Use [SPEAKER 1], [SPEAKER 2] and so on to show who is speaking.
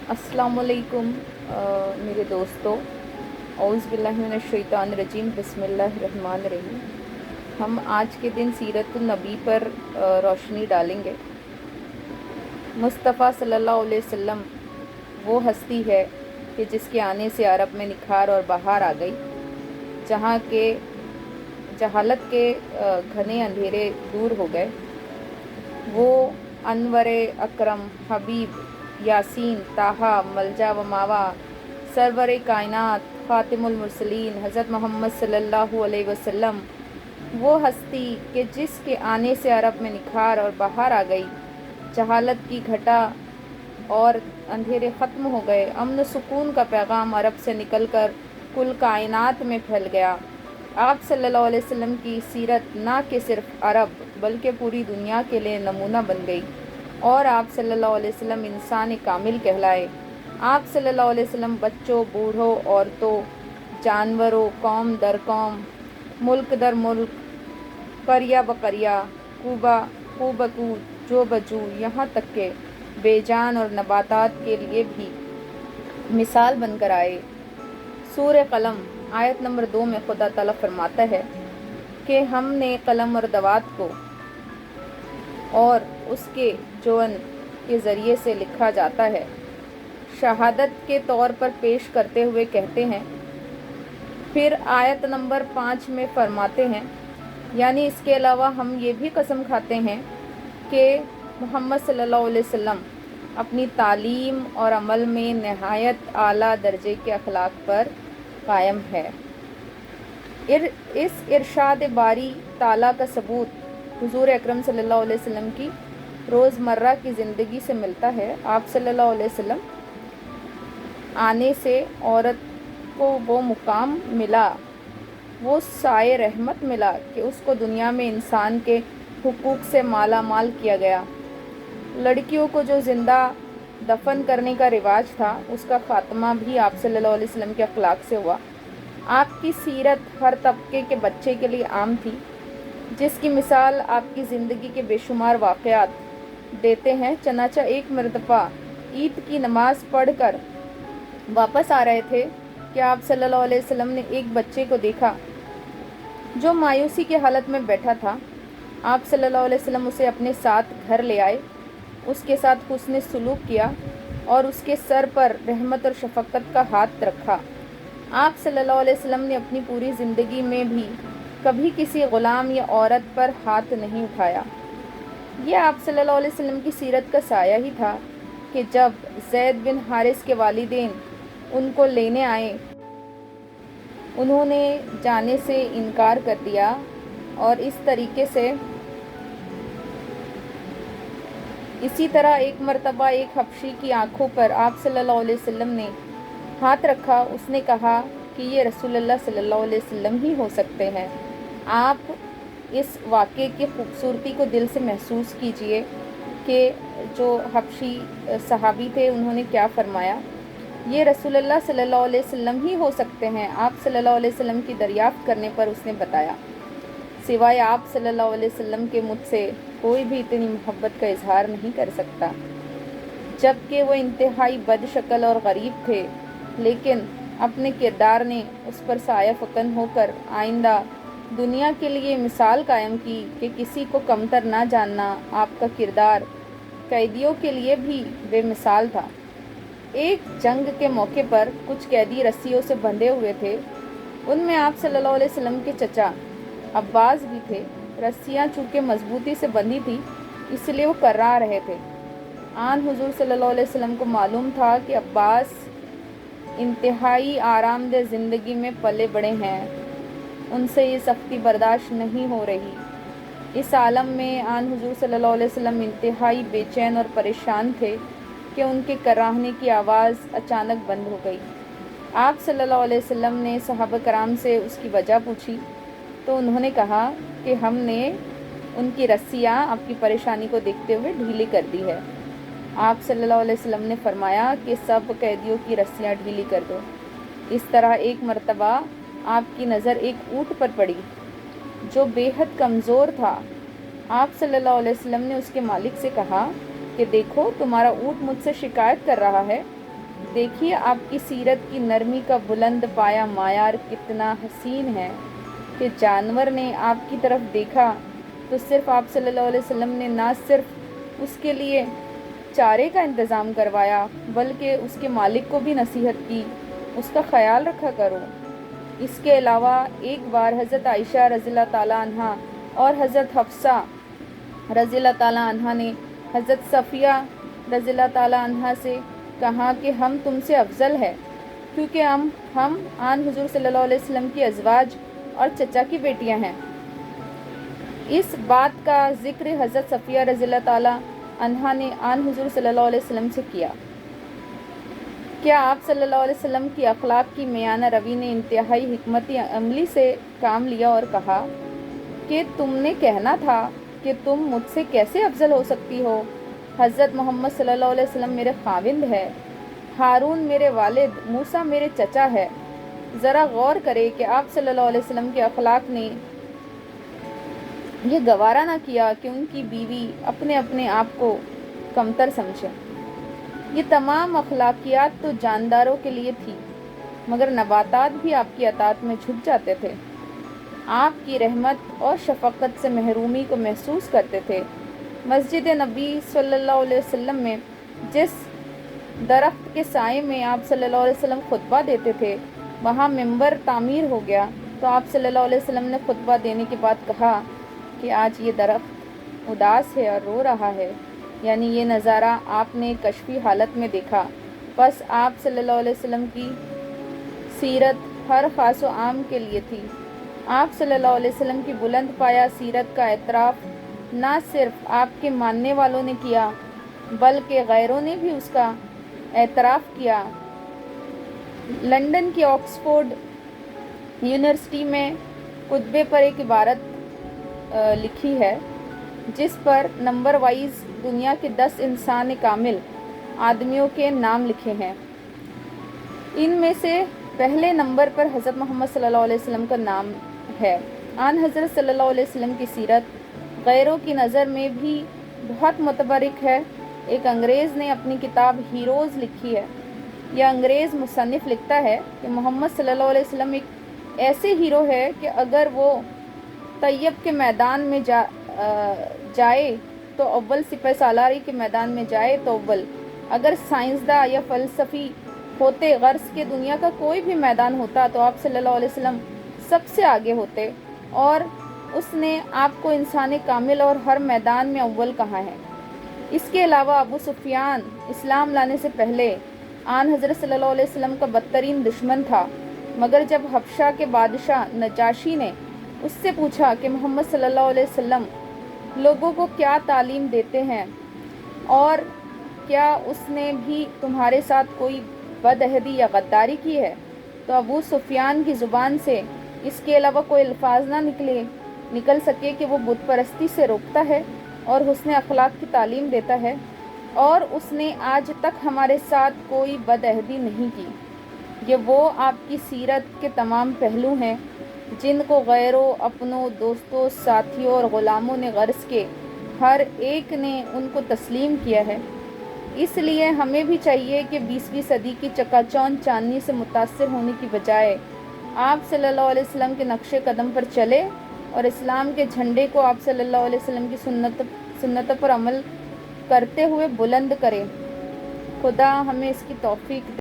[SPEAKER 1] अस्सलाम वालेकुम मेरे दोस्तों। औज़ बिल्लाहि मिनश शैतानिर रजीम, बिस्मिल्लाहिर रहमानिर रहीम। हम आज के दिन सीरतुन नबी पर रोशनी डालेंगे। मुस्तफ़ा सल्लल्लाहु अलैहि वसल्लम वो हस्ती है कि जिसके आने से अरब में निखार और बहार आ गई, जहाँ के जहालत के घने अंधेरे दूर हो गए। वो अनवरे अकरम, हबीब, यासीन, ताहा, मलजा व मावा, सरवर कायनात, ख़ातिमुल मुरसलीन हज़रत मोहम्मद सल्लल्लाहु अलैहि वसल्लम वो हस्ती कि जिसके आने से अरब में निखार और बहार आ गई, जहालत की घटा और अंधेरे ख़त्म हो गए। अमन सुकून का पैगाम अरब से निकलकर कुल कायनात में फैल गया। आप सल्लल्लाहु अलैहि वसल्लम की सीरत ना कि सिर्फ अरब बल्कि पूरी दुनिया के लिए नमूना बन गई और आप सल्लल्लाहु अलैहि वसल्लम इंसान कामिल कहलाए। आप सल्लल्लाहु अलैहि वसल्लम बच्चों, बूढ़ों, औरतों, जानवरों, कौम दर कौम, मुल्क दर मुल्क, करिया ब करिया, कू बकू, जो बजू, यहाँ तक के बेजान और नबातात के लिए भी मिसाल बनकर आए। सूरह कलम आयत नंबर 2 में खुदा ताला फरमाता है कि हमने कलम और दवात को और उसके जोन के ज़रिए से लिखा जाता है, शहादत के तौर पर पेश करते हुए कहते हैं। फिर आयत नंबर 5 में फरमाते हैं, यानी इसके अलावा हम ये भी कसम खाते हैं कि मोहम्मद सल्लल्लाहु अलैहि वसल्लम अपनी तालीम और अमल में नहायत आला दर्जे के अखलाक पर कायम है। इस इरशाद बारी ताला का सबूत हुजूर अकरम सल्लल्लाहु अलैहि वसल्लम की रोज़मर्रा की ज़िंदगी से मिलता है। आप सल्लल्लाहु अलैहि वसल्लम आने से औरत को वो मुकाम मिला, वो साए रहमत मिला कि उसको दुनिया में इंसान के हुकूक से माला माल किया गया। लड़कियों को जो ज़िंदा दफन करने का रिवाज था, उसका ख़ात्मा भी आप सल्लल्लाहु अलैहि वसल्लम के अखलाक से हुआ। आपकी सीरत हर तबके के बच्चे के लिए आम थी, जिसकी मिसाल आपकी ज़िंदगी के बेशुमार वाक़यात देते हैं। चनाचा एक मरतबा ईद की नमाज़ पढ़कर वापस आ रहे थे कि आप सल्लल्लाहु अलैहि वसल्लम ने एक बच्चे को देखा जो मायूसी की हालत में बैठा था। आप सल्लल्लाहु अलैहि वसल्लम उसे अपने साथ घर ले आए, उसके साथ हुस्न सलूक किया और उसके सर पर रहमत और शफ़क़त का हाथ रखा। आप सल्लल्लाहु अलैहि वसल्लम ने अपनी पूरी ज़िंदगी में भी कभी किसी ग़ुलाम या औरत पर हाथ नहीं उठाया। ये आप सल्लल्लाहु अलैहि वसल्लम की सीरत का साया ही था कि जब ज़ैद बिन हारिस के वालिदैन उनको लेने आए, उन्होंने जाने से इनकार कर दिया और इसी तरह एक मरतबा एक हबशी की आंखों पर आप सल्लल्लाहु अलैहि वसल्लम ने हाथ रखा। उसने कहा कि ये रसूलुल्लाह सल्लल्लाहु अलैहि वसल्लम ही हो सकते हैं। आप इस वाक़े की खूबसूरती को दिल से महसूस कीजिए कि जो हबशी सहाबी थे, उन्होंने क्या फरमाया। ये रसूलुल्लाह सल्लल्लाहु अलैहि वसल्लम ही हो सकते हैं। आप सल्लल्लाहु अलैहि वसल्लम की दरियाफ़्त करने पर उसने बताया, सिवाय आप सल्लल्लाहु अलैहि वसल्लम के मुझसे कोई भी इतनी मोहब्बत का इजहार नहीं कर सकता। जबकि वो इंतहाई बदशक्ल और गरीब थे, लेकिन अपने किरदार ने उस पर साया फ़कन होकर आइंदा दुनिया के लिए मिसाल कायम की कि किसी को कमतर ना जानना। आपका किरदार कैदियों के लिए भी बेमिसाल था। एक जंग के मौके पर कुछ कैदी रस्सियों से बंधे हुए थे। उनमें आप सल्लल्लाहु अलैहि वसल्लम के चचा अब्बास भी थे। रस्सियाँ चूँकि मजबूती से बंधी थी, इसलिए वो कर्रा रहे थे। आन हुजूर सल्लल्लाहु अलैहि वसल्लम को मालूम था कि अब्बास इंतहाई आरामदेह ज़िंदगी में पले बड़े हैं, उनसे ये सख्ती बर्दाश्त नहीं हो रही। इस आलम में आन हुजूर सल्लल्लाहु अलैहि वसल्लम इंतहाई बेचैन और परेशान थे कि उनके कराहने की आवाज़ अचानक बंद हो गई। आप सल्लल्लाहु अलैहि वसल्लम ने सहाबा कराम से उसकी वजह पूछी तो उन्होंने कहा कि हमने उनकी रस्सियाँ आपकी परेशानी को देखते हुए ढीली कर दी है। आप सल्लल्लाहु अलैहि वसल्लम ने फरमाया कि सब कैदियों की रस्सियाँ ढीली कर दो। इस तरह एक मरतबा आपकी नज़र एक ऊँट पर पड़ी जो बेहद कमज़ोर था। आप सल्लल्लाहु अलैहि वसल्लम ने उसके मालिक से कहा कि देखो, तुम्हारा ऊँट मुझसे शिकायत कर रहा है دیکھیے آپ کی سیرت کی نرمی کا بلند پایا معیار کتنا حسین ہے کہ جانور نے آپ کی طرف دیکھا تو صرف آپ صلی اللہ علیہ وسلم نے نہ صرف اس کے لیے چارے کا انتظام کروایا بلکہ اس کے مالک کو بھی نصیحت کی، اس کا خیال رکھا کرو۔ اس کے علاوہ ایک بار حضرت عائشہ رضی اللہ تعالیٰ عنہ اور حضرت حفصہ رضی اللہ تعالیٰ عنہ نے حضرت صفیہ رضی اللہ تعالیٰ عنہ سے کہا کہ ہم تم سے افضل ہے کیونکہ ہم آن حضور صلی اللہ علیہ وسلم کی ازواج اور چچا کی بیٹیاں ہیں۔ اس بات کا ذکر حضرت صفیہ رضی اللہ تعالیٰ عنہ نے آن حضور صلی اللہ علیہ وسلم سے کیا۔ کیا آپ صلی اللہ علیہ وسلم کی اخلاق کی میانہ روی نے انتہائی حکمت عملی سے کام لیا اور کہا کہ تم نے کہنا تھا کہ تم مجھ سے کیسے افضل ہو سکتی ہو؟ حضرت محمد صلی اللہ علیہ وسلم میرے خاوند ہے، ہارون میرے والد، موسیٰ میرے چچا ہے۔ ذرا غور کرے کہ آپ صلی اللہ علیہ وسلم کے اخلاق نے یہ گوارا نہ کیا کہ ان کی بیوی اپنے آپ کو کمتر سمجھے۔ یہ تمام اخلاقیات تو جانداروں کے لیے تھی، مگر نباتات بھی آپ کی اطاعت میں جھک جاتے تھے، آپ کی رحمت اور شفقت سے محرومی کو محسوس کرتے تھے۔ مسجد نبی صلی اللہ علیہ وسلم میں جس درخت کے سائے میں آپ صلی اللہ علیہ وسلم خطبہ دیتے تھے وہاں ممبر تعمیر ہو گیا تو آپ صلی اللہ علیہ وسلم نے خطبہ دینے کے بعد کہا کہ آج یہ درخت اداس ہے اور رو رہا ہے، یعنی یہ نظارہ آپ نے کشفی حالت میں دیکھا۔ بس آپ صلی اللہ علیہ وسلم کی سیرت ہر خاص و عام کے لیے تھی۔ آپ صلی اللہ علیہ وسلم کی بلند پایا سیرت کا اعتراف نہ صرف آپ کے ماننے والوں نے کیا بلکہ غیروں نے بھی اس کا اعتراف کیا۔ لندن کی آکسفورڈ یونیورسٹی میں خطبے پر ایک عبارت لکھی ہے جس پر نمبر وائز دنیا کے 10 انسان کامل آدمیوں کے نام لکھے ہیں۔ ان میں سے پہلے نمبر پر حضرت محمد صلی اللہ علیہ وسلم کا نام ہے۔ آن حضرت صلی اللہ علیہ وسلم کی سیرت غیروں کی نظر میں بھی بہت متبرک ہے۔ ایک انگریز نے اپنی کتاب ہیروز لکھی ہے۔ یہ انگریز مصنف لکھتا ہے کہ محمد صلی اللہ علیہ وسلم ایک ایسے ہیرو ہے کہ اگر وہ طیب کے میدان میں جائے تو اول، سپہ سالاری کے میدان میں جائے تو اول، اگر سائنسداں یا فلسفی ہوتے، غرض کے دنیا کا کوئی بھی میدان ہوتا تو آپ صلی اللہ علیہ وسلم سب سے آگے ہوتے، اور اس نے آپ کو انسان کامل اور ہر میدان میں اول کہا ہے۔ اس کے علاوہ ابو سفیان اسلام لانے سے پہلے آن حضرت صلی اللہ علیہ وسلم کا بدترین دشمن تھا، مگر جب حبشہ کے بادشاہ نجاشی نے اس سے پوچھا کہ محمد صلی اللہ علیہ وسلم لوگوں کو کیا تعلیم دیتے ہیں اور کیا اس نے بھی تمہارے ساتھ کوئی بدعہدی یا غداری کی ہے، تو ابو سفیان کی زبان سے اس کے علاوہ کوئی الفاظ نہ نکل سکے کہ وہ بت پرستی سے روکتا ہے اور حسن اخلاق کی تعلیم دیتا ہے، اور اس نے آج تک ہمارے ساتھ کوئی بدعہدی نہیں کی۔ یہ وہ آپ کی سیرت کے تمام پہلو ہیں جن کو غیروں، اپنوں، دوستوں، ساتھیوں اور غلاموں نے غرض کے ہر ایک نے ان کو تسلیم کیا ہے۔ اس لیے ہمیں بھی چاہیے کہ 20ویں صدی کی چکا چوند چاندنی سے متاثر ہونے کی بجائے آپ صلی اللہ علیہ وسلم کے نقش قدم پر چلے اور اسلام کے جھنڈے کو آپ صلی اللہ علیہ وسلم کی سنتوں پر عمل کرتے ہوئے بلند کرے۔ خدا ہمیں اس کی توفیق دے۔